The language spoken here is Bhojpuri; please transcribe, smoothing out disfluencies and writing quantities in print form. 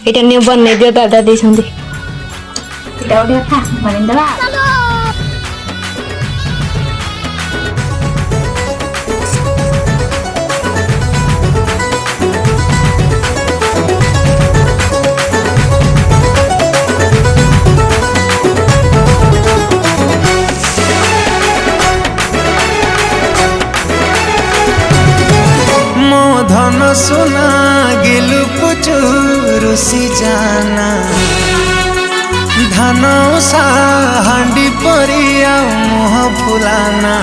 एटा ने बनै दियो दादा दे छंदी एटा ओडिया था बनिंदला धन सोना गिलु पुचुरुसी जाना धन सा हांडी परिया मुह फुलाना।